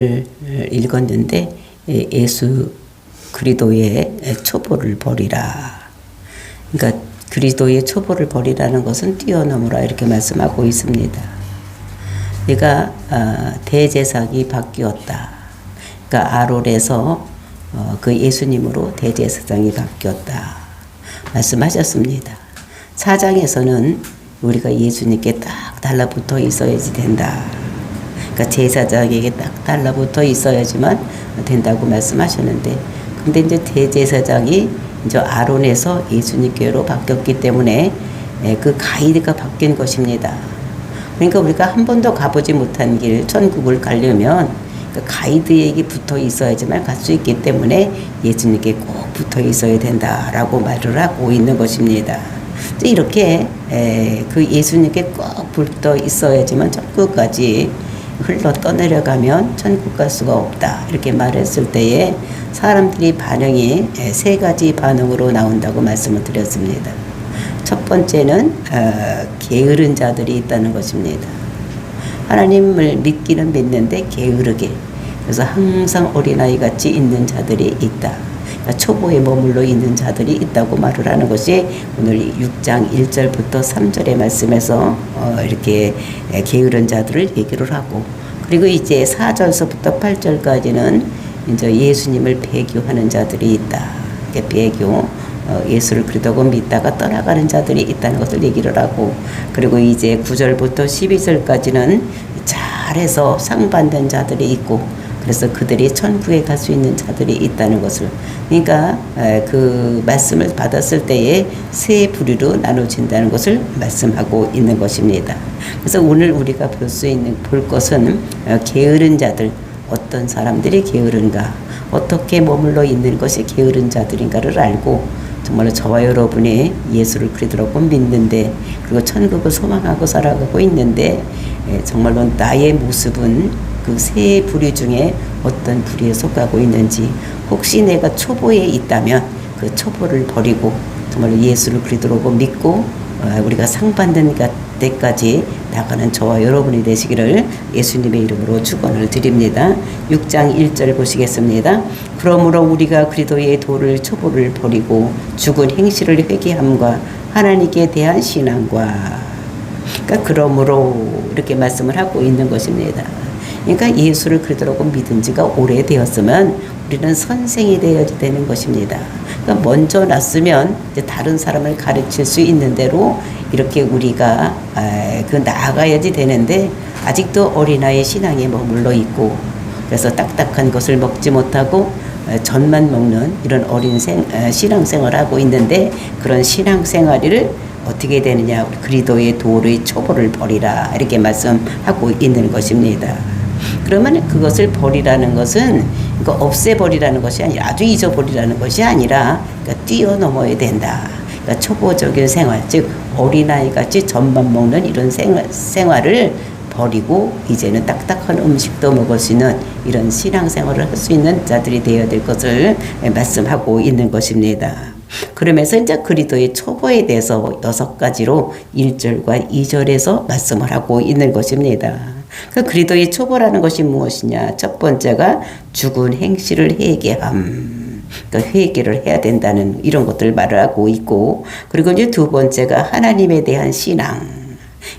읽었는데 예수 그리스도의 초보를 버리라. 그러니까 그리스도의 초보를 버리라는 것은 뛰어넘으라 이렇게 말씀하고 있습니다. 내가 대제사장이 바뀌었다. 그러니까 아론에서 그 예수님으로 대제사장이 바뀌었다 말씀하셨습니다. 4장에서는 우리가 예수님께 딱 달라붙어 있어야지 된다. 그러니까 제사장에게 딱 달라붙어 있어야지만 된다고 말씀하셨는데, 근데 이제 대제사장이 이제 아론에서 예수님께로 바뀌었기 때문에 그 가이드가 바뀐 것입니다. 그러니까 우리가 한 번도 가보지 못한 길, 천국을 가려면 그 가이드에게 붙어 있어야지만 갈 수 있기 때문에 예수님께 꼭 붙어 있어야 된다라고 말을 하고 있는 것입니다. 이렇게 그 예수님께 꼭 붙어 있어야지만 천국까지 흘러 떠내려가면 천국 갈 수가 없다 이렇게 말했을 때에 사람들이 반응이 세 가지 반응으로 나온다고 말씀을 드렸습니다. 첫 번째는 게으른 자들이 있다는 것입니다. 하나님을 믿기는 믿는데 게으르게, 그래서 항상 어린아이 같이 있는 자들이 있다. 그러니까 초보에 머물러 있는 자들이 있다고 말을 하는 것이 오늘 6장 1절부터 3절의 말씀에서 이렇게 게으른 자들을 얘기를 하고, 그리고 이제 4절서부터 8절까지는 이제 예수님을 배교하는 자들이 있다. 배교, 예수를 그리스도고 믿다가 떠나가는 자들이 있다는 것을 얘기를 하고, 그리고 이제 9절부터 12절까지는 잘해서 상 받는 자들이 있고, 그래서 그들이 천국에 갈 수 있는 자들이 있다는 것을, 그러니까 그 말씀을 받았을 때에 세 부류로 나눠진다는 것을 말씀하고 있는 것입니다. 그래서 오늘 우리가 볼 것은 게으른 자들, 어떤 사람들이 게으른가, 어떻게 머물러 있는 것이 게으른 자들인가를 알고, 정말로 저와 여러분이 예수를 그리스도로 믿는데, 그리고 천국을 소망하고 살아가고 있는데, 정말로 나의 모습은 그 세 부류 중에 어떤 부류에 속하고 있는지, 혹시 내가 초보에 있다면 그 초보를 버리고 정말로 예수를 그리스도로 믿고 우리가 상 받는 때까지 나가는 저와 여러분이 되시기를 예수님의 이름으로 축원을 드립니다. 6장 1절 보시겠습니다. 그러므로 우리가 그리스도의 도를 초보를 버리고 죽은 행실을 회개함과 하나님께 대한 신앙과, 그러니까 그러므로 이렇게 말씀을 하고 있는 것입니다. 그러니까 예수를 그리스도로 믿은 지가 오래되었으면 우리는 선생이 되어야 되는 것입니다. 그러니까 먼저 났으면 이제 다른 사람을 가르칠 수 있는 대로 이렇게 우리가 나아가야지 되는데, 아직도 어린아이 신앙에 머물러 있고, 그래서 딱딱한 것을 먹지 못하고 젖만 먹는 이런 신앙생활을 하고 있는데, 그런 신앙생활을 어떻게 되느냐, 그리스도의 도의 초보를 버리라 이렇게 말씀하고 있는 것입니다. 그러면 그것을 버리라는 것은, 그러니까 없애버리라는 것이 아니라, 아주 잊어버리라는 것이 아니라, 그러니까 뛰어넘어야 된다. 그러니까 초보적인 생활, 즉 어린아이같이 젖만 먹는 이런 생활을 버리고 이제는 딱딱한 음식도 먹을 수 있는 이런 신앙생활을 할 수 있는 자들이 되어야 될 것을 말씀하고 있는 것입니다. 그러면서 이제 그리스도의 초보에 대해서 6가지로 1절과 2절에서 말씀을 하고 있는 것입니다. 그 그리스도의 초보라는 것이 무엇이냐? 첫 번째가 죽은 행실을 회개함. 그러니까 회개를 해야 된다는 이런 것들을 말을 하고 있고, 그리고 이제 두 번째가 하나님에 대한 신앙.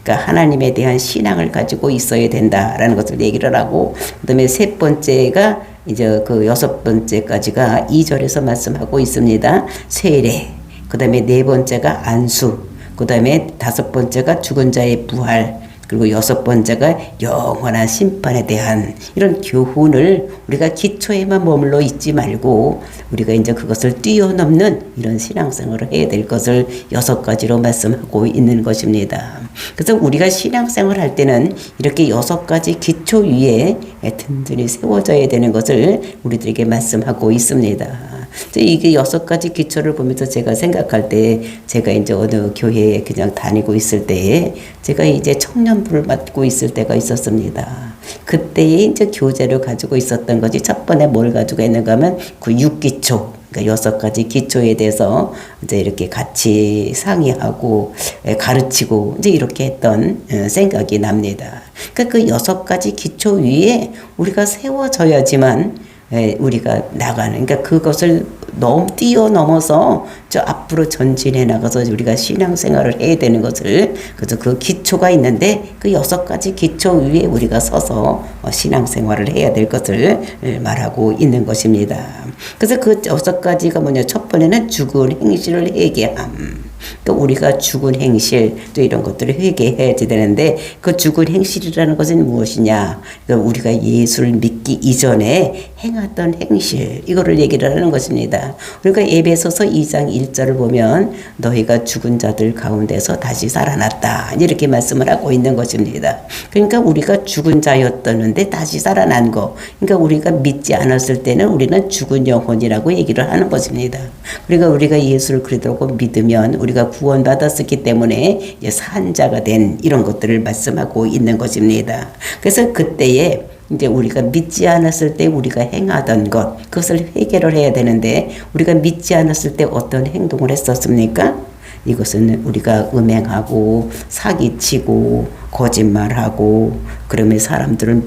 그러니까 하나님에 대한 신앙을 가지고 있어야 된다라는 것을 얘기를 하고, 그다음에 세 번째가 이제 그 6번째까지가 2절에서 말씀하고 있습니다. 세례. 그다음에 네 번째가 안수. 그다음에 5번째가 죽은 자의 부활. 그리고 6번째가 영원한 심판에 대한 이런 교훈을 우리가 기초에만 머물러 있지 말고 우리가 이제 그것을 뛰어넘는 이런 신앙생활을 해야 될 것을 6가지로 말씀하고 있는 것입니다. 그래서 우리가 신앙생활을 할 때는 이렇게 6가지 기초 위에 든든히 세워져야 되는 것을 우리들에게 말씀하고 있습니다. 이게 6가지 기초를 보면서 제가 생각할 때, 제가 이제 어느 교회에 그냥 다니고 있을 때에 제가 이제 청년부를 맡고 있을 때가 있었습니다. 그때에 이제 교재를 가지고 있었던 거지. 첫 번에 뭘 가지고 있는가 하면 그 6기초, 그러니까 6가지 기초에 대해서 이제 이렇게 같이 상의하고 가르치고 이제 이렇게 했던 생각이 납니다. 그러니까 그 6가지 기초 위에 우리가 세워져야지만 우리가 나가는, 그러니까 그것을 너무 뛰어넘어서 저 앞으로 전진해 나가서 우리가 신앙생활을 해야 되는 것을, 그래서 그 기초가 있는데 그 6가지 기초 위에 우리가 서서 신앙생활을 해야 될 것을 말하고 있는 것입니다. 그래서 그 6가지가 뭐냐? 첫 번째는 죽은 행실을 회개함. 그러니까 우리가 죽은 행실 또 이런 것들을 회개해야 되는데, 그 죽은 행실이라는 것은 무엇이냐? 그러니까 우리가 예수를 믿기 이전에 행했던 행실, 이거를 얘기를 하는 것입니다. 우리가 에베소서 2장 1절을 보면 너희가 죽은 자들 가운데서 다시 살아났다, 이렇게 말씀을 하고 있는 것입니다. 그러니까 우리가 죽은 자였었는데 다시 살아난 거, 그러니까 우리가 믿지 않았을 때는 우리는 죽은 영혼이라고 얘기를 하는 것입니다. 그러니까 우리가 예수를 그리스도로 믿으면 우리가 구원받았었기 때문에 산 자가 된 이런 것들을 말씀하고 있는 것입니다. 그래서 그때에 이제 우리가 믿지 않았을 때 우리가 행하던 것, 그것을 회개를 해야 되는데, 우리가 믿지 않았을 때 어떤 행동을 했었습니까? 이것은 우리가 음행하고 사기치고 거짓말하고, 그러면 사람들을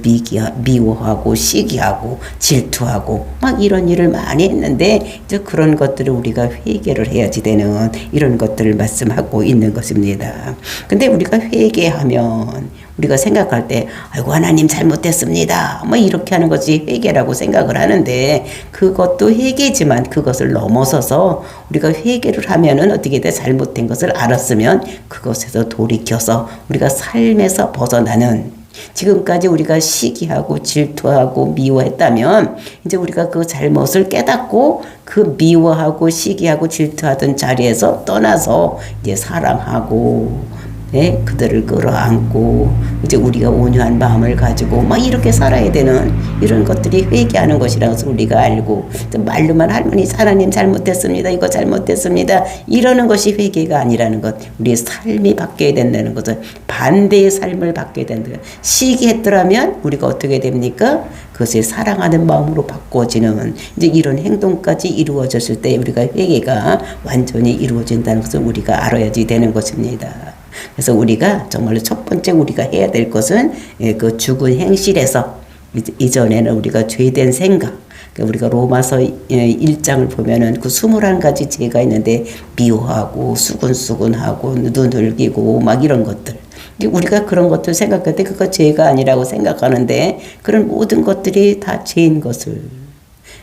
미워하고 시기하고 질투하고 막 이런 일을 많이 했는데, 이제 그런 것들을 우리가 회개를 해야지 되는 이런 것들을 말씀하고 있는 것입니다. 근데 우리가 회개하면 우리가 생각할 때 아이고 하나님 잘못했습니다 뭐 이렇게 하는 것이 회개라고 생각을 하는데, 그것도 회개지만 그것을 넘어서서 우리가 회개를 하면은 어떻게 돼? 잘못된 것을 알았으면 그것에서 돌이켜서 우리가 삶에서 벗어나는, 지금까지 우리가 시기하고 질투하고 미워했다면 이제 우리가 그 잘못을 깨닫고 그 미워하고 시기하고 질투하던 자리에서 떠나서 이제 사랑하고 그들을 끌어안고 이제 우리가 온유한 마음을 가지고 막 이렇게 살아야 되는 이런 것들이 회개하는 것이라서 우리가 알고, 말로만 할머니 하나님 잘못했습니다 이거 잘못했습니다 이러는 것이 회개가 아니라는 것, 우리의 삶이 바뀌어야 된다는 것은 반대의 삶을 바뀌어야 된다. 시기했더라면 우리가 어떻게 됩니까? 그것을 사랑하는 마음으로 바꿔지는 이제 이런 행동까지 이루어졌을 때 우리가 회개가 완전히 이루어진다는 것을 우리가 알아야지 되는 것입니다. 그래서 우리가 정말로 첫 번째 우리가 해야 될 것은 그 죽은 행실에서, 이전에는 우리가 죄된 생각, 우리가 로마서 1장을 보면은 그 21가지 죄가 있는데 미워하고 수근수근하고 눈 흘기고 막 이런 것들, 우리가 그런 것들 생각할 때 그거 죄가 아니라고 생각하는데 그런 모든 것들이 다 죄인 것을,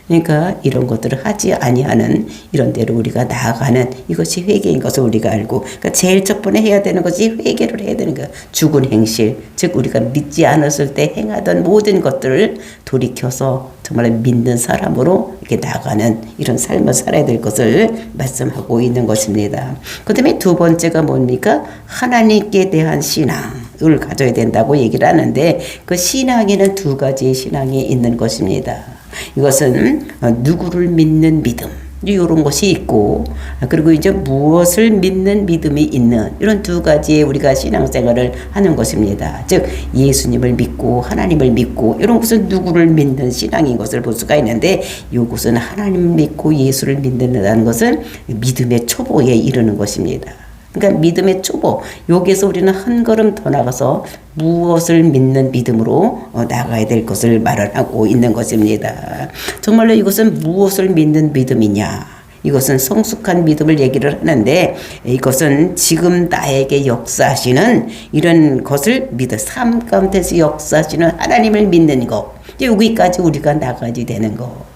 그러니까 이런 것들을 하지 아니하는 이런 데로 우리가 나아가는 이것이 회개인 것을 우리가 알고, 그러니까 제일 첫 번에 해야 되는 것이 회개를 해야 되는 거야. 죽은 행실, 즉 우리가 믿지 않았을 때 행하던 모든 것들을 돌이켜서 정말 믿는 사람으로 이렇게 나아가는 이런 삶을 살아야 될 것을 말씀하고 있는 것입니다. 그 다음에 두 번째가 뭡니까? 하나님께 대한 신앙을 가져야 된다고 얘기를 하는데, 그 신앙에는 2가지의 신앙이 있는 것입니다. 이것은 누구를 믿는 믿음, 이런 것이 있고, 그리고 이제 무엇을 믿는 믿음이 있는 이런 2가지의 우리가 신앙생활을 하는 것입니다. 즉 예수님을 믿고 하나님을 믿고 이런 것은 누구를 믿는 신앙인 것을 볼 수가 있는데, 이것은 하나님을 믿고 예수를 믿는다는 것은 믿음의 초보에 이르는 것입니다. 그러니까 믿음의 초보, 여기에서 우리는 한 걸음 더 나가서 무엇을 믿는 믿음으로 나가야 될 것을 말을 하고 있는 것입니다. 정말로 이것은 무엇을 믿는 믿음이냐? 이것은 성숙한 믿음을 얘기를 하는데, 이것은 지금 나에게 역사하시는 이런 것을 믿어, 삶 가운데서 역사하시는 하나님을 믿는 것, 여기까지 우리가 나가야 되는 것.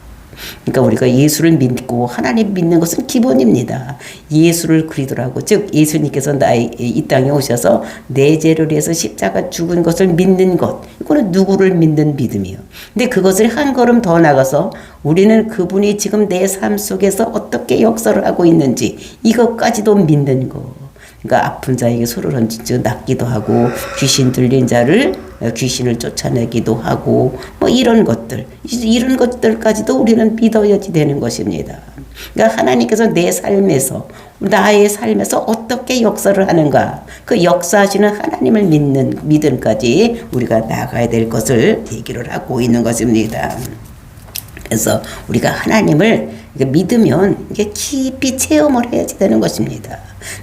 그러니까 우리가 예수를 믿고 하나님 믿는 것은 기본입니다. 예수를 그리스도라고, 즉 예수님께서 이 땅에 오셔서 내 죄를 위해서 십자가 죽은 것을 믿는 것, 이거는 누구를 믿는 믿음이에요. 근데 그것을 한 걸음 더 나가서 우리는 그분이 지금 내 삶 속에서 어떻게 역사를 하고 있는지 이것까지도 믿는 것. 그러니까 아픈 자에게 소를 던지죠. 낫기도 하고, 귀신 들린 자를 귀신을 쫓아내기도 하고, 뭐 이런 것들까지도 우리는 믿어야지 되는 것입니다. 그러니까 하나님께서 내 삶에서, 나의 삶에서 어떻게 역사를 하는가, 그 역사하시는 하나님을 믿는 믿음까지 우리가 나가야 될 것을 얘기를 하고 있는 것입니다. 그래서 우리가 하나님을 그러니까 믿으면 이게 깊이 체험을 해야지 되는 것입니다.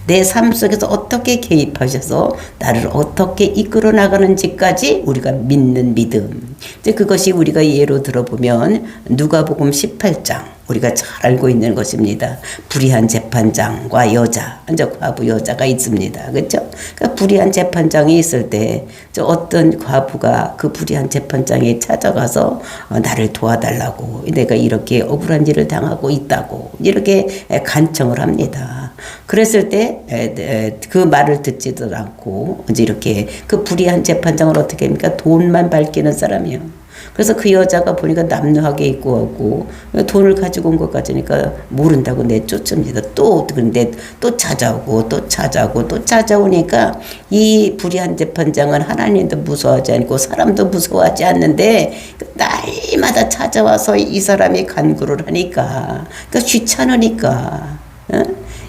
내 삶 속에서 어떻게 개입하셔서 나를 어떻게 이끌어 나가는지까지 우리가 믿는 믿음. 이제 그것이 우리가 예로 들어보면 누가복음 18장 우리가 잘 알고 있는 것입니다. 불의한 재판장과 여자, 이제 과부 여자가 있습니다. 그렇죠? 그러니까 불의한 재판장이 있을 때 어떤 과부가 그 불의한 재판장에 찾아가서 나를 도와달라고, 내가 이렇게 억울한 일을 당하고 있다고 이렇게 간청을 합니다. 그랬을 때 그 말을 듣지도 않고 이제 이렇게 그 불의한 재판장을 어떻게 합니까? 돈만 밝히는 사람이요. 그래서 그 여자가 보니까 남루하게 입고 왔고 돈을 가지고 온 것 같으니까 모른다고 내쫓습니다. 근데 또 찾아오고 또 찾아오고 또 찾아오니까 이 불의한 재판장은 하나님도 무서워하지 않고 사람도 무서워하지 않는데 날마다 찾아와서 이 사람이 간구를 하니까 귀찮으니까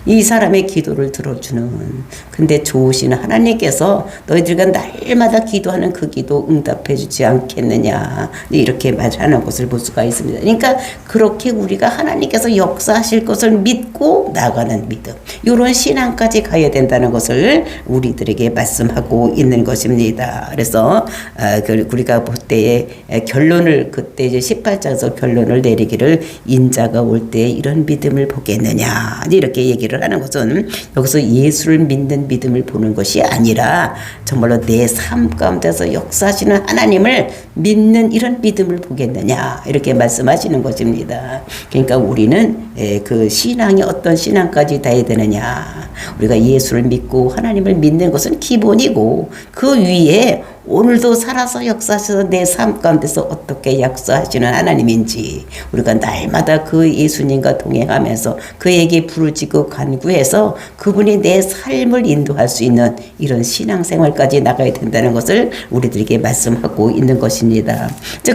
이 사람의 기도를 들어주는, 근데 좋으신 하나님께서 너희들과 날마다 기도하는 그 기도 응답해 주지 않겠느냐 이렇게 말하는 것을 볼 수가 있습니다. 그러니까 그렇게 우리가 하나님께서 역사하실 것을 믿고 나가는 믿음, 이런 신앙까지 가야 된다는 것을 우리들에게 말씀하고 있는 것입니다. 그래서 우리가 볼 때의 결론을, 그때 이제 18장에서 결론을 내리기를 인자가 올 때 이런 믿음을 보겠느냐 이렇게 얘기를 하는 것은, 여기서 예수를 믿는 믿음을 보는 것이 아니라 정말로 내 삶 가운데서 역사하시는 하나님을 믿는 이런 믿음을 보겠느냐 이렇게 말씀하시는 것입니다. 그러니까 우리는 그 신앙이 어떤 신앙까지 돼야 되느냐, 우리가 예수를 믿고 하나님을 믿는 것은 기본이고 그 위에 오늘도 살아서 역사하셔서 내 삶 가운데서 어떻게 역사하시는 하나님인지 우리가 날마다 그 예수님과 동행하면서 그에게 부르짖고 간구해서 그분이 내 삶을 인도할 수 있는 이런 신앙생활까지 나가야 된다는 것을 우리들에게 말씀하고 있는 것입니다.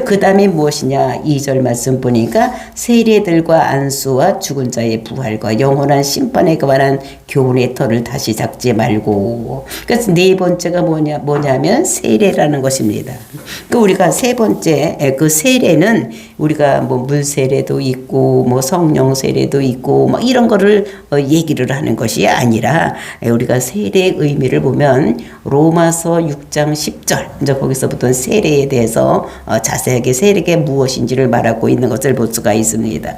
그 다음에 무엇이냐, 2절 말씀 보니까 세례들과 안수와 죽은 자의 부활과 영원한 심판에 관한 교훈의 터를 다시 잡지 말고, 그래서 네 번째가 뭐냐면 세례라는 것입니다. 그 우리가 세 번째 그 세례는 우리가 뭐 물 세례도 있고 뭐 성령 세례도 있고 뭐 이런 거를 얘기를 하는 것이 아니라, 우리가 세례의 의미를 보면 로마서 6장 10절 이제 거기서부터 세례에 대해서 자세하게 세례가 무엇인지를 말하고 있는 것을 볼 수가 있습니다.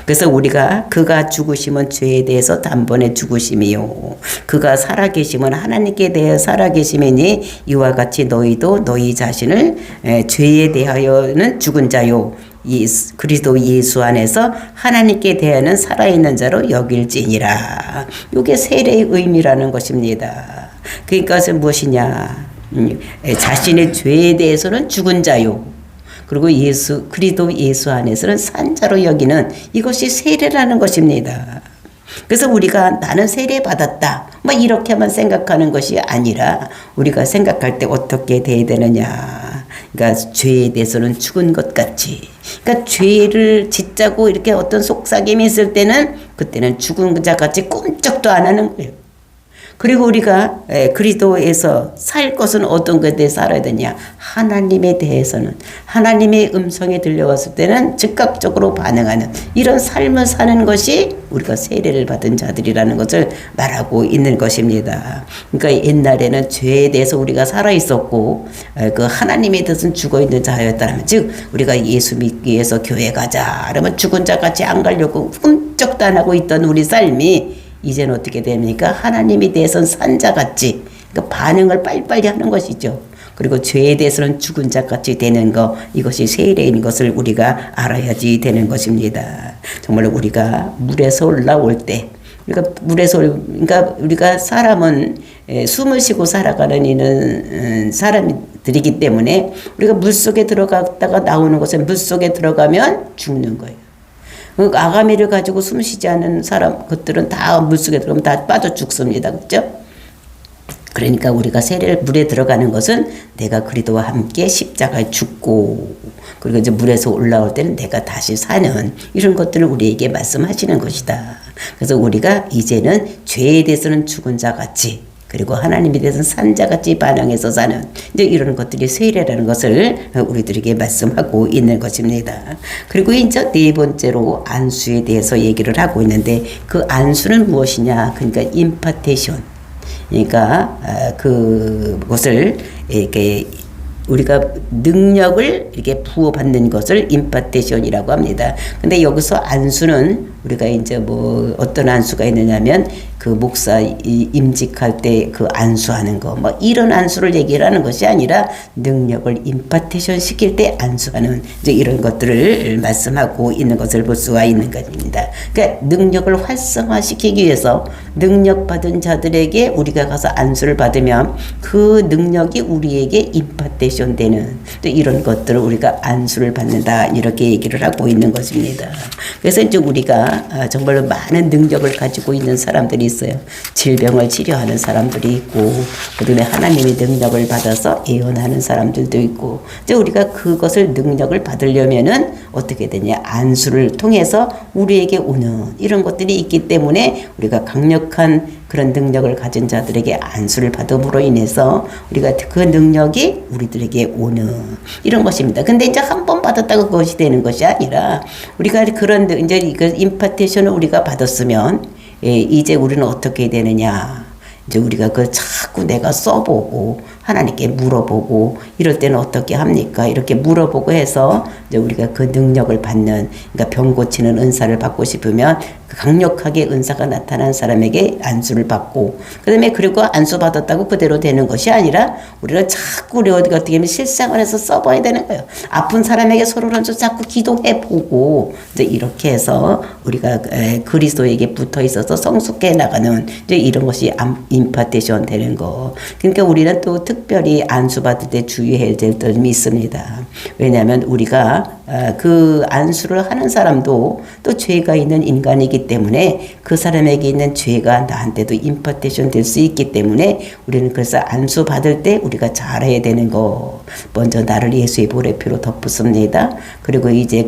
그래서 우리가 그가 죽으심은 죄에 대해서 단번에 죽으심이요 그가 살아계심은 하나님께 대해 살아계심이니 이와 같이 너희도 너희 자신을 죄에 대하여는 죽은 자요 그리스도 예수 안에서 하나님께 대하여는 살아있는 자로 여길지니라. 이게 세례의 의미라는 것입니다. 그것은 무엇이냐, 자신의 죄에 대해서는 죽은 자요 그리고 그리스도 예수 안에서는 산 자로 여기는, 이것이 세례라는 것입니다. 그래서 우리가 나는 세례 받았다 뭐 이렇게만 생각하는 것이 아니라 우리가 생각할 때 어떻게 돼야 되느냐, 그러니까 죄에 대해서는 죽은 것 같이, 그러니까 죄를 짓자고 이렇게 어떤 속삭임이 있을 때는 그때는 죽은 자 같이 꿈쩍도 안 하는 거예요. 그리고 우리가 그리스도에서 살 것은 어떤 것에 대해 살아야 되냐, 하나님에 대해서는 하나님의 음성이 들려왔을 때는 즉각적으로 반응하는 이런 삶을 사는 것이 우리가 세례를 받은 자들이라는 것을 말하고 있는 것입니다. 그러니까 옛날에는 죄에 대해서 우리가 살아 있었고 그 하나님에 대해서는 죽어 있는 자였다면, 즉 우리가 예수 믿기 위해서 교회 가자 그러면 죽은 자 같이 안 가려고 꿈쩍도 안 하고 있던 우리 삶이 이제는 어떻게 됩니까? 하나님에 대해서는 산자같이 그러니까 반응을 빨리빨리 하는 것이죠. 그리고 죄에 대해서는 죽은 자같이 되는 것, 이것이 세례인 것을 우리가 알아야지 되는 것입니다. 정말 우리가 물에서 올라올 때, 그러니까 우리가 사람은 숨을 쉬고 살아가는 이는 사람들이기 때문에 우리가 물속에 들어갔다가 나오는 것은 물속에 들어가면 죽는 거예요. 아가미를 가지고 숨쉬지 않은 것들은 다 물속에 들어가면 다 빠져 죽습니다. 그렇죠? 그러니까 우리가 세례를 물에 들어가는 것은 내가 그리스도와 함께 십자가에 죽고 그리고 이제 물에서 올라올 때는 내가 다시 사는 이런 것들을 우리에게 말씀하시는 것이다. 그래서 우리가 이제는 죄에 대해서는 죽은 자 같이 그리고 하나님에 대해서 산자같이 반응해서 사는 이제 이런 것들이 세례라는 것을 우리들에게 말씀하고 있는 것입니다. 그리고 이제 네 번째로 안수에 대해서 얘기를 하고 있는데 그 안수는 무엇이냐? 그러니까 임파테이션. 그러니까 그것을 이렇게 우리가 능력을 이렇게 부어받는 것을 임파테이션이라고 합니다. 근데 여기서 안수는 우리가 이제 뭐 어떤 안수가 있느냐면 그 목사 임직할 때 그 안수하는 거 뭐 이런 안수를 얘기를 하는 것이 아니라 능력을 임파테이션 시킬 때 안수하는 이제 이런 것들을 말씀하고 있는 것을 볼 수가 있는 것입니다. 그러니까 능력을 활성화시키기 위해서 능력 받은 자들에게 우리가 가서 안수를 받으면 그 능력이 우리에게 임파테이션 되는 또 이런 것들을 우리가 안수를 받는다 이렇게 얘기를 하고 있는 것입니다. 그래서 이제 우리가 정말로 많은 능력을 가지고 있는 사람들이 있어요. 질병을 치료하는 사람들이 있고 그다음에 하나님의 능력을 받아서 예언하는 사람들도 있고 이제 우리가 그것을 능력을 받으려면은 어떻게 되냐 안수를 통해서 우리에게 오는 이런 것들이 있기 때문에 우리가 강력한 그런 능력을 가진 자들에게 안수를 받음으로 인해서 우리가 그 능력이 우리들에게 오는 이런 것입니다. 근데 이제 한 번 받았다고 그것이 되는 것이 아니라 우리가 그런 이제 그 임파테이션을 우리가 받았으면 이제 우리는 어떻게 되느냐. 이제 우리가 그 자꾸 내가 써보고 하나님께 물어보고 이럴 때는 어떻게 합니까? 이렇게 물어보고 해서 이제 우리가 그 능력을 받는 그러니까 병 고치는 은사를 받고 싶으면 강력하게 은사가 나타난 사람에게 안수를 받고 그다음에 그리고 안수 받았다고 그대로 되는 것이 아니라 우리가 자꾸 우리 어떻게 하면 실생활에서 써봐야 되는 거예요. 아픈 사람에게 서로를 자꾸 기도해보고 이제 이렇게 해서 우리가 그리스도에게 붙어 있어서 성숙해 나가는 이제 이런 것이 임파테이션 되는 거. 그러니까 우리는 또 특별히 안수 받을 때 주의해야 될 점이 있습니다. 왜냐하면 우리가 그 안수를 하는 사람도 또 죄가 있는 인간이기 때문에 그 사람에게 있는 죄가 나한테도 임파테이션 될 수 있기 때문에 우리는 그래서 안수 받을 때 우리가 잘해야 되는 거 먼저 나를 예수의 보배피로 덮었습니다. 그리고 이제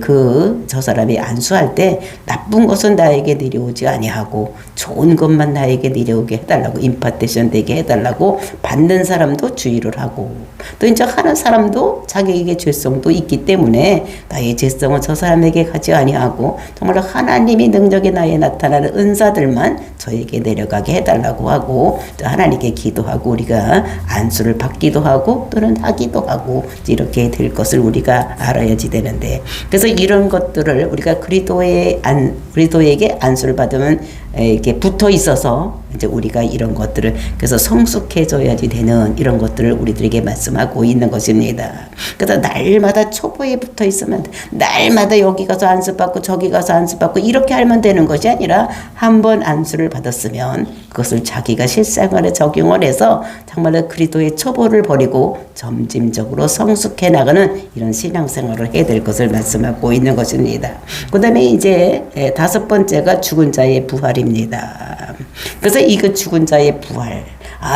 저 사람이 안수할 때 나쁜 것은 나에게 내려오지 아니하고 좋은 것만 나에게 내려오게 해달라고 임파테이션 되게 해달라고 받는 사람도 주의를 하고 또 이제 하는 사람도 자기에게 죄성도 있기 때문에 나의 죄성은 저 사람에게 가지 아니하고 정말로 하나님이 능력에 나에 나타나는 은사들만 저에게 내려가게 해달라고 하고 또 하나님께 기도하고 우리가 안수를 받기도 하고 또는 하기도 하고 이렇게 될 것을 우리가 알아야지 되는데 그래서 이런 것들을 우리가 그리스도에게 안수를 받으면 이렇게 붙어 있어서 이제 우리가 이런 것들을 그래서 성숙해져야지 되는 이런 것들을 우리들에게 말씀하고 있는 것입니다. 그래서 날마다 초보에 붙어 있으면 날마다 여기 가서 안수 받고 저기 가서 안수 받고 이렇게 하면 되는 것이 아니라 한번 안수를 받았으면 그것을 자기가 실생활에 적용을 해서 정말로 그리스도의 초보를 버리고 점진적으로 성숙해 나가는 이런 신앙생활을 해야 될 것을 말씀하고 있는 것입니다. 그 다음에 이제 다섯 번째가 죽은 자의 부활입니다. 그래서 이거 죽은 자의 부활.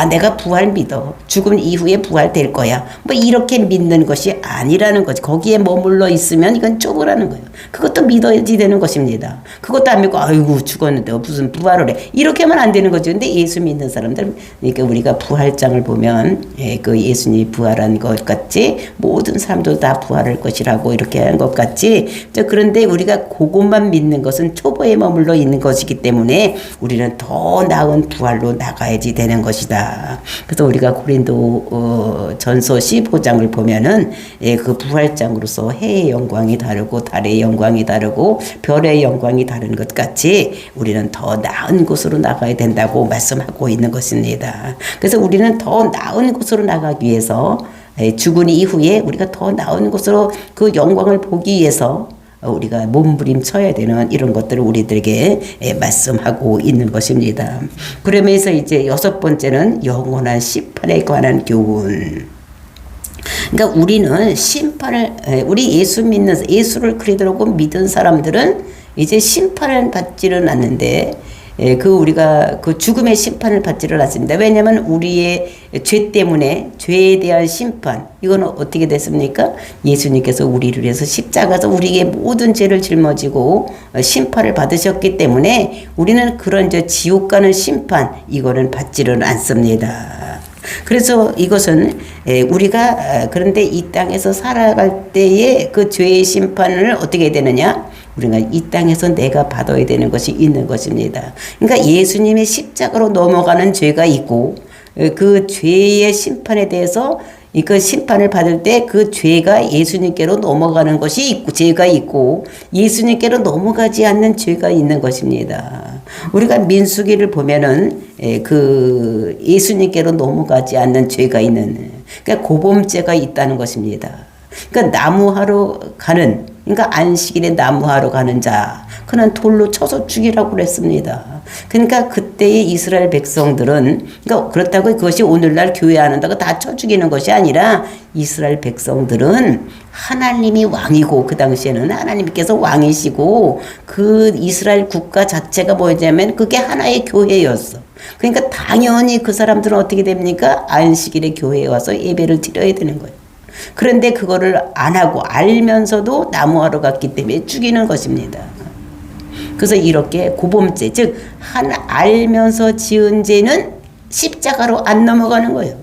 내가 부활 믿어. 죽음 이후에 부활될 거야. 뭐 이렇게 믿는 것이 아니라는 거지. 거기에 머물러 있으면 이건 쪼그라는 거예요. 그것도 믿어야지 되는 것입니다. 그것도 안 믿고 아이고 죽었는데 무슨 부활을 해. 이렇게만 안 되는 거죠. 근데 예수 믿는 사람들 그러니까 우리가 부활장을 보면 그 예수님이 부활한 것 같이 모든 사람도 다 부활할 것이라고 이렇게 한 것 같지. 그런데 우리가 그것만 믿는 것은 초보에 머물러 있는 것이기 때문에 우리는 더 나은 부활로 나가야지 되는 것이다. 그래서 우리가 고린도 전서 15장을 보면은 그 부활장으로서 해의 영광이 다르고 달의 영광이 다르고 별의 영광이 다른 것 같이 우리는 더 나은 곳으로 나가야 된다고 말씀하고 있는 것입니다. 그래서 우리는 더 나은 곳으로 나가기 위해서 죽은 이후에 우리가 더 나은 곳으로 그 영광을 보기 위해서 우리가 몸부림쳐야 되는 이런 것들을 우리들에게 말씀하고 있는 것입니다. 그러면서 이제 여섯 번째는 영원한 심판에 관한 교훈. 그러니까 우리는 우리 예수를 그리스도로 믿은 사람들은 이제 심판을 받지는 않는데 그 우리가 그 죽음의 심판을 받지를 않습니다. 왜냐하면 우리의 죄 때문에 죄에 대한 심판 이거는 어떻게 됐습니까? 예수님께서 우리를 위해서 십자가에서 우리의 모든 죄를 짊어지고 심판을 받으셨기 때문에 우리는 그런 지옥 가는 심판 이거는 받지를 않습니다. 그래서 이것은 우리가 그런데 이 땅에서 살아갈 때의 그 죄의 심판을 어떻게 되느냐? 우리가 이 땅에서 내가 받아야 되는 것이 있는 것입니다. 그러니까 예수님의 십자가로 넘어가는 죄가 있고 그 죄의 심판에 대해서 그 심판을 받을 때 그 죄가 예수님께로 넘어가는 것이 있고 죄가 있고 예수님께로 넘어가지 않는 죄가 있는 것입니다. 우리가 민수기를 보면은 그 예수님께로 넘어가지 않는 죄가 있는 그러니까 고범죄가 있다는 것입니다. 그러니까 나무하러 가는 그러니까 안식일에 나무하러 가는 자 그는 돌로 쳐서 죽이라고 그랬습니다. 그러니까 그때의 이스라엘 백성들은 그러니까 그렇다고 그것이 오늘날 교회 안 한다고 다 쳐 죽이는 것이 아니라 이스라엘 백성들은 하나님이 왕이고 그 당시에는 하나님께서 왕이시고 그 이스라엘 국가 자체가 뭐였냐면 그게 하나의 교회였어. 그러니까 당연히 그 사람들은 어떻게 됩니까? 안식일에 교회에 와서 예배를 드려야 되는 거예요. 그런데 그거를 안 하고 알면서도 나무하러 갔기 때문에 죽이는 것입니다. 그래서 이렇게 고범죄, 즉 알면서 지은 죄는 십자가로 안 넘어가는 거예요.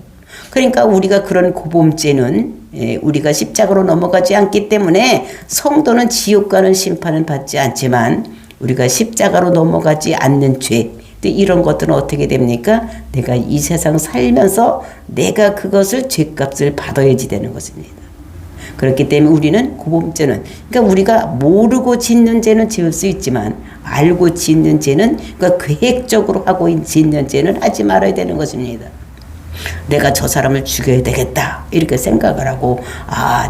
그러니까 우리가 그런 고범죄는 우리가 십자가로 넘어가지 않기 때문에 성도는 지옥 가는 심판은 받지 않지만 우리가 십자가로 넘어가지 않는 죄 이런 것들은 어떻게 됩니까? 내가 이 세상 살면서 내가 그것을 죄값을 받아야지 되는 것입니다. 그렇기 때문에 우리는 고범죄는 그러니까 우리가 모르고 짓는 죄는 지을 수 있지만 알고 짓는 죄는 그러니까 계획적으로 하고 짓는 죄는 하지 말아야 되는 것입니다. 내가 저 사람을 죽여야 되겠다 이렇게 생각을 하고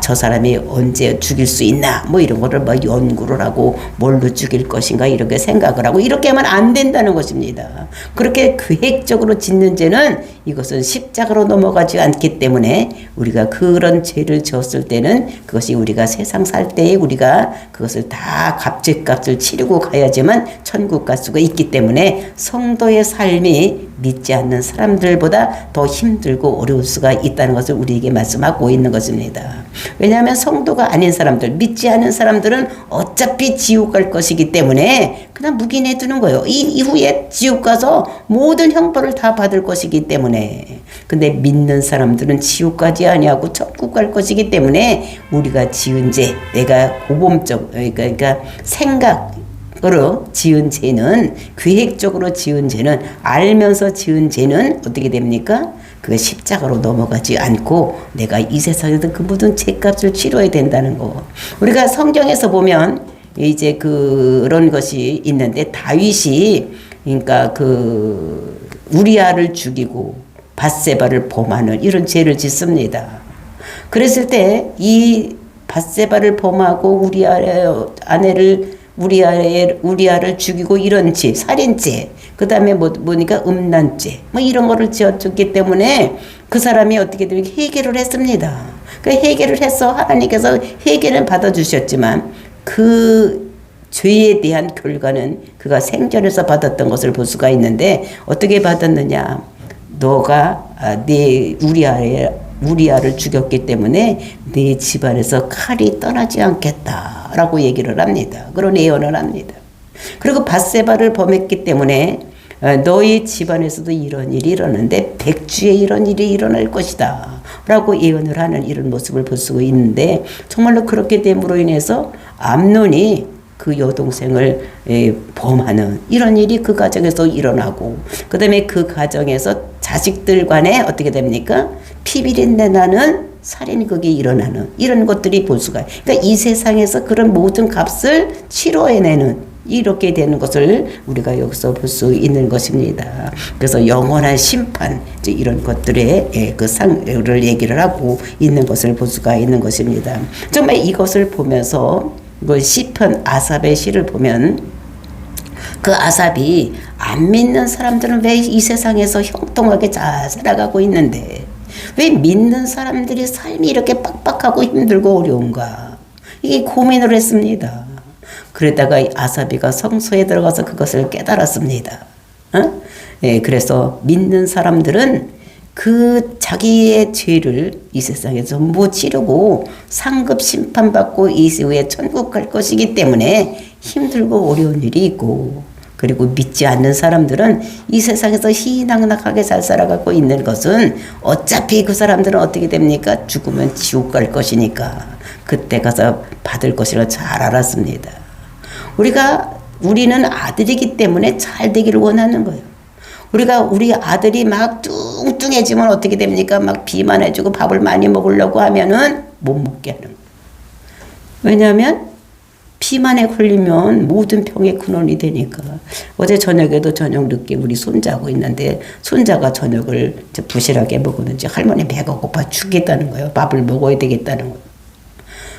저 사람이 언제 죽일 수 있나 뭐 이런 거를 연구를 하고 뭘로 죽일 것인가 이렇게 생각을 하고 이렇게 하면 안 된다는 것입니다. 그렇게 계획적으로 짓는 죄는 이것은 십자가로 넘어가지 않기 때문에 우리가 그런 죄를 지었을 때는 그것이 우리가 세상 살 때에 우리가 그것을 다 값을 치르고 가야지만 천국 갈 수가 있기 때문에 성도의 삶이 믿지 않는 사람들보다 더 힘들고 어려울 수가 있다는 것을 우리에게 말씀하고 있는 것입니다. 왜냐하면 성도가 아닌 사람들, 믿지 않은 사람들은 어차피 지옥 갈 것이기 때문에 그냥 묵인해 두는 거예요. 이후에 지옥 가서 모든 형벌을 다 받을 것이기 때문에. 근데 믿는 사람들은 지옥 가지 아니하고 천국 갈 것이기 때문에 우리가 지은 죄, 내가 고범적, 그러니까 생각으로 지은 죄는 계획적으로 지은 죄는 알면서 지은 죄는 어떻게 됩니까? 그 십자가로 넘어가지 않고 내가 이 세상에서 그 모든 죄값을 치러야 된다는 거. 우리가 성경에서 보면 이제 그런 것이 있는데 다윗이 그러니까 그 우리아를 죽이고 밧세바를 범하는 이런 죄를 짓습니다. 그랬을 때 이 밧세바를 범하고 우리아를 죽이고 이런 죄, 살인죄, 그 다음에 뭐니까 음란죄, 이런 거를 지었기 때문에 그 사람이 어떻게 되면 회개를 했습니다. 그 회개를 해서 하나님께서 회개는 받아주셨지만 그 죄에 대한 결과는 그가 생전에서 받았던 것을 볼 수가 있는데 어떻게 받았느냐? 너가 우리아를 죽였기 때문에 네 집안에서 칼이 떠나지 않겠다라고 얘기를 합니다. 그런 예언을 합니다. 그리고 밧세바를 범했기 때문에 너희 집안에서도 이런 일이 일어나는데 백주에 이런 일이 일어날 것이다 라고 예언을 하는 이런 모습을 볼 수가 있는데 정말로 그렇게 됨으로 인해서 암논이 그 여동생을 범하는 이런 일이 그 가정에서 일어나고 그 다음에 그 가정에서 자식들 간에 어떻게 됩니까? 피비린내 나는 살인극이 일어나는 이런 것들이 볼 수가 있어요. 그러니까 이 세상에서 그런 모든 값을 치러내는 이렇게 되는 것을 우리가 여기서 볼 수 있는 것입니다. 그래서 영원한 심판 이런 것들의 그 상을 얘기를 하고 있는 것을 볼 수가 있는 것입니다. 정말 이것을 보면서 시편 아삽의 시를 보면 그 아삽이 안 믿는 사람들은 왜 이 세상에서 형통하게 잘 살아가고 있는데 왜 믿는 사람들이 삶이 이렇게 빡빡하고 힘들고 어려운가 이게 고민을 했습니다. 그러다가 아삽이가 성소에 들어가서 그것을 깨달았습니다. 어? 예, 그래서 믿는 사람들은 그 자기의 죄를 이 세상에서 전부 치르고 상급 심판받고 이후에 천국 갈 것이기 때문에 힘들고 어려운 일이 있고, 그리고 믿지 않는 사람들은 이 세상에서 희낙낙하게 잘 살아가고 있는 것은 어차피 그 사람들은 어떻게 됩니까? 죽으면 지옥 갈 것이니까 그때 가서 받을 것이라 잘 알았습니다. 우리는 아들이기 때문에 잘 되기를 원하는 거예요. 우리 아들이 막 뚱뚱해지면 어떻게 됩니까? 막 비만해지고 밥을 많이 먹으려고 하면은 못 먹게 하는 거예요. 왜냐하면 비만에 걸리면 모든 병의 근원이 되니까. 어제 저녁에도 저녁 늦게 우리 손자하고 있는데 손자가 저녁을 부실하게 먹었는지 할머니 배가 고파 죽겠다는 거예요. 밥을 먹어야 되겠다는 거예요.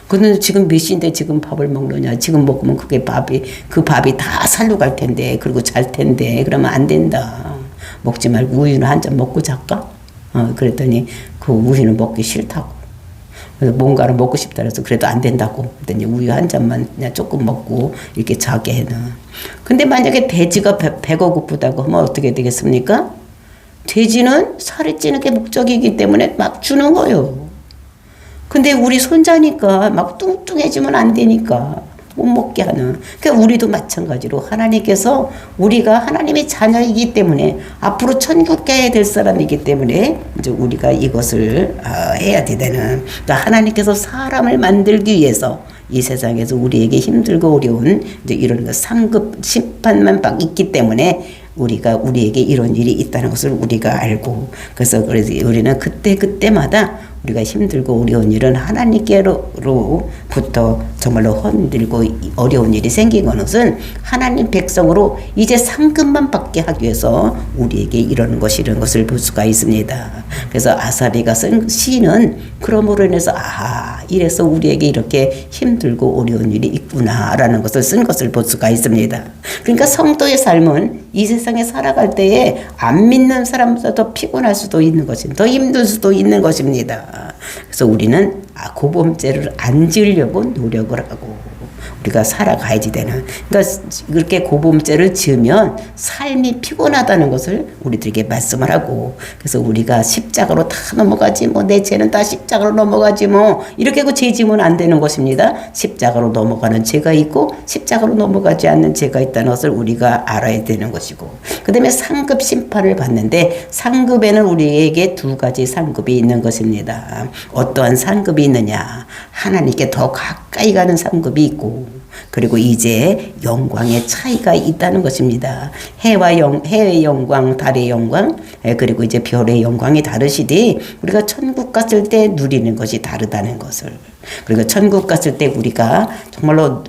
근데 지금 몇 시인데 지금 밥을 먹느냐. 지금 먹으면 그 밥이 다 살로 갈 텐데, 그리고 잘 텐데, 그러면 안 된다. 먹지 말고 우유는 한 잔 먹고 잘까? 그랬더니 그 우유는 먹기 싫다고. 그래서 뭔가를 먹고 싶다 그래서 그래도 안 된다고. 그랬더니 우유 한 잔만 그냥 조금 먹고 이렇게 자게 해놔. 근데 만약에 돼지가 배가 고프다고 하면 어떻게 되겠습니까? 돼지는 살이 찌는 게 목적이기 때문에 막 주는 거예요. 근데 우리 손자니까 막 뚱뚱해지면 안 되니까 못 먹게 하는. 그러니까 우리도 마찬가지로 하나님께서 우리가 하나님의 자녀이기 때문에 앞으로 천국 가야 될 사람이기 때문에 이제 우리가 이것을 해야 되는. 그러니까 하나님께서 사람을 만들기 위해서 이 세상에서 우리에게 힘들고 어려운 이제 이런 거 상급 심판만 있기 때문에 우리에게 이런 일이 있다는 것을 우리가 알고, 그래서 우리는 그때마다 우리가 힘들고 어려운 일은 하나님께로부터 정말로 흔들고 어려운 일이 생긴 것은 하나님 백성으로 이제 상급만 받게 하기 위해서 우리에게 이러는 이런 것을 볼 수가 있습니다. 그래서 아사비가 쓴 시는 그러므로 인해서 이래서 우리에게 이렇게 힘들고 어려운 일이 있구나라는 것을 쓴 것을 볼 수가 있습니다. 그러니까 성도의 삶은 이 세상에 살아갈 때에 안 믿는 사람보다 더 피곤할 수도 있는 것입니다. 더 힘들 수도 있는 것입니다. 그래서 우리는 고범죄를 안 지으려고 노력을 하고 우리가 살아가야지 되는. 그러니까 그렇게 고범죄를 지으면 삶이 피곤하다는 것을 우리들에게 말씀을 하고, 그래서 우리가 십자가로 다 넘어가지 내 죄는 다 십자가로 넘어가지 이렇게 죄 지으면 안 되는 것입니다. 십자가로 넘어가는 죄가 있고 십자가로 넘어가지 않는 죄가 있다는 것을 우리가 알아야 되는 것이고, 그 다음에 상급 심판을 받는데 상급에는 우리에게 두 가지 상급이 있는 것입니다. 어떠한 상급이 있느냐? 하나님께 더 가까이 가는 상급이 있고, 그리고 이제 영광의 차이가 있다는 것입니다. 해의 영광, 달의 영광, 그리고 이제 별의 영광이 다르시되 우리가 천국 갔을 때 누리는 것이 다르다는 것을. 그리고 천국 갔을 때 우리가 정말로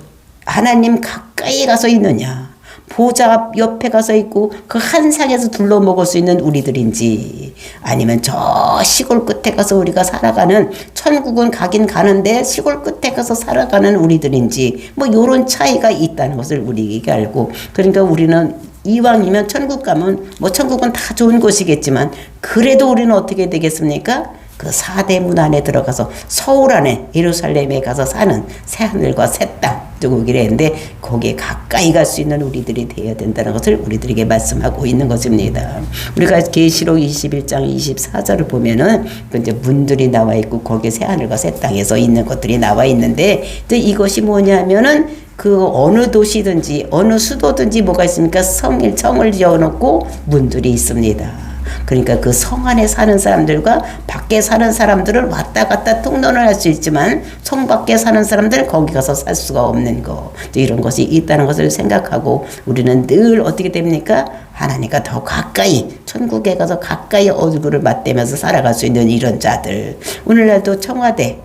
하나님 가까이 가서 있느냐, 보좌 옆에 가서 있고 그 한 상에서 둘러 먹을 수 있는 우리들인지, 아니면 저 시골 끝에 가서 우리가 살아가는, 천국은 가긴 가는데 시골 끝에 가서 살아가는 우리들인지 요런 차이가 있다는 것을 우리에게 알고, 그러니까 우리는 이왕이면 천국 가면 천국은 다 좋은 곳이겠지만 그래도 우리는 어떻게 되겠습니까? 그 4대 문 안에 들어가서 서울 안에 예루살렘에 가서 사는 새하늘과 새 땅 거기를 했는데 거기에 가까이 갈 수 있는 우리들이 되어야 된다는 것을 우리들에게 말씀하고 있는 것입니다. 우리가 계시록 21장 24절을 보면은 이제 문들이 나와 있고 거기에 새하늘과 새 땅에서 있는 것들이 나와 있는데, 이것이 뭐냐면은 그 어느 도시든지 어느 수도든지 뭐가 있습니까? 성을 지어놓고 문들이 있습니다. 그러니까 그 성 안에 사는 사람들과 밖에 사는 사람들은 왔다 갔다 통론을 할 수 있지만 성 밖에 사는 사람들은 거기 가서 살 수가 없는 거, 이런 것이 있다는 것을 생각하고 우리는 늘 어떻게 됩니까? 하나님과 더 가까이, 천국에 가서 가까이 얼굴을 맞대면서 살아갈 수 있는 이런 자들. 오늘날도 청와대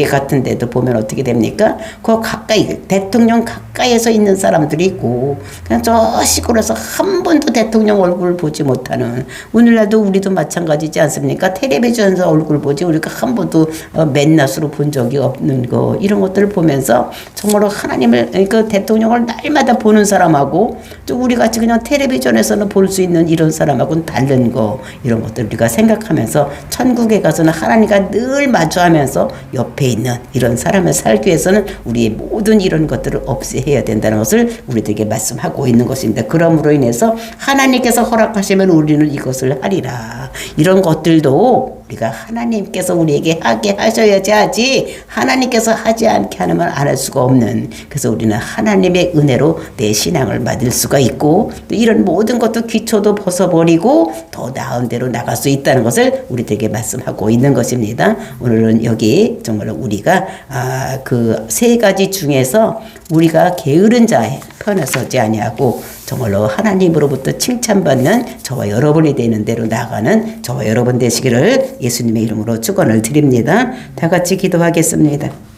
같은 데도 보면 어떻게 됩니까? 그 가까이, 대통령 가까이에서 있는 사람들이 있고 그냥 저 시골에서 한 번도 대통령 얼굴을 보지 못하는, 오늘날도 우리도 마찬가지지 않습니까? 텔레비전에서 얼굴 보지 우리가 한 번도 맨낯으로 본 적이 없는 거, 이런 것들을 보면서 정말로 하나님을, 그 대통령을 날마다 보는 사람하고 또 우리 같이 그냥 텔레비전에 주변에서는 볼 수 있는 이런 사람하고는 다른 거, 이런 것들 우리가 생각하면서 천국에 가서는 하나님과 늘 마주하면서 옆에 있는 이런 사람을 살기 위해서는 우리의 모든 이런 것들을 없애야 된다는 것을 우리들에게 말씀하고 있는 것입니다. 그러므로 인해서 하나님께서 허락하시면 우리는 이것을 하리라. 이런 것들도 우리가 하나님께서 우리에게 하게 하셔야지 하지, 하나님께서 하지 않게 하면 안 할 수가 없는, 그래서 우리는 하나님의 은혜로 내 신앙을 받을 수가 있고, 또 이런 모든 것도 기초도 벗어버리고 더 나은 대로 나갈 수 있다는 것을 우리들에게 말씀하고 있는 것입니다. 오늘은 여기 정말 우리가 그 세 가지 중에서 우리가 게으른 자의 편에 서지 아니하고 정말로 하나님으로부터 칭찬받는 저와 여러분이 되는 대로 나아가는 저와 여러분 되시기를 예수님의 이름으로 축원을 드립니다. 다 같이 기도하겠습니다.